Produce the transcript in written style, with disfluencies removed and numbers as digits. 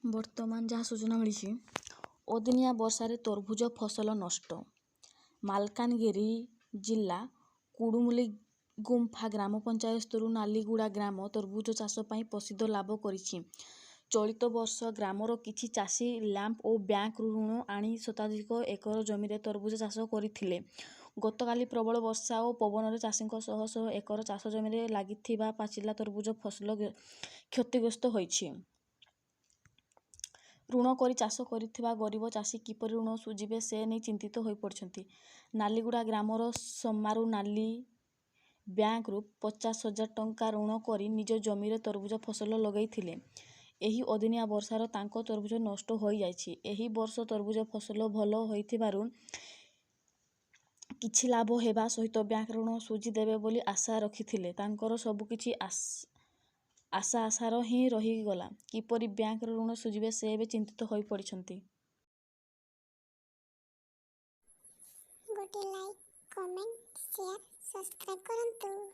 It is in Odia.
ବର୍ତ୍ତମାନ ଯାହା ସୂଚନା ମିଳିଛି, ଅଦିନିଆ ବର୍ଷାରେ ତରଭୁଜ ଫସଲ ନଷ୍ଟ। ମାଲକାନଗିରି ଜିଲ୍ଲା କୁଡୁମୁଲି ଗୁମ୍ଫା ଗ୍ରାମ ପଞ୍ଚାୟତ ସ୍ତରୁ ନାଲିଗୁଡ଼ା ଗ୍ରାମ ତରଭୁଜ ଚାଷ ପାଇଁ ପ୍ରସିଦ୍ଧ ଲାଭ କରିଛି। ଚଳିତ ବର୍ଷ ଗ୍ରାମର କିଛି ଚାଷୀ ଲ୍ୟାମ୍ପ ଓ ବ୍ୟାଙ୍କରୁ ଋଣ ଆଣି ଶତାଧିକ ଏକର ଜମିରେ ତରଭୁଜ ଚାଷ କରିଥିଲେ। ଗତକାଲି ପ୍ରବଳ ବର୍ଷା ଓ ପବନରେ ଚାଷୀଙ୍କ ଶହ ଶହ ଏକର ଚାଷ ଜମିରେ ଲାଗିଥିବା ପାଚିଲା ତରଭୁଜ ଫସଲ କ୍ଷତିଗ୍ରସ୍ତ ହୋଇଛି। ଋଣ କରି ଚାଷ କରିଥିବା ଗରିବ ଚାଷୀ କିପରି ଋଣ ଶୁଝିବେ ସେ ନେଇ ଚିନ୍ତିତ ହୋଇପଡ଼ିଛନ୍ତି। ନାଲିଗୁଡ଼ା ଗ୍ରାମର ସମାରୁ ନାଲି ବ୍ୟାଙ୍କରୁ 50,000 ଟଙ୍କା ଋଣ କରି ନିଜ ଜମିରେ ତରଭୁଜ ଫସଲ ଲଗାଇଥିଲେ। ଏହି ଅଦିନିଆ ବର୍ଷାରେ ତାଙ୍କ ତରଭୁଜ ନଷ୍ଟ ହୋଇଯାଇଛି। ଏହି ବର୍ଷ ତରଭୁଜ ଫସଲ ଭଲ ହୋଇଥିବାରୁ କିଛି ଲାଭ ହେବା ସହିତ ବ୍ୟାଙ୍କ ଋଣ ଶୁଝି ଦେବେ ବୋଲି ଆଶା ରଖିଥିଲେ। ତାଙ୍କର ସବୁକିଛି ଆଶାର ହିଁ ରହିଗଲା। କିପରି ବ୍ୟାଙ୍କର ଋଣ ଶୁଝିବେ ସେ ଏବେ ଚିନ୍ତିତ ହୋଇପଡ଼ିଛନ୍ତି। ଗୋଟେ ଲାଇକ୍, କମେଣ୍ଟ, ସେୟାର, ସବସ୍କ୍ରାଇବ୍ କରନ୍ତୁ।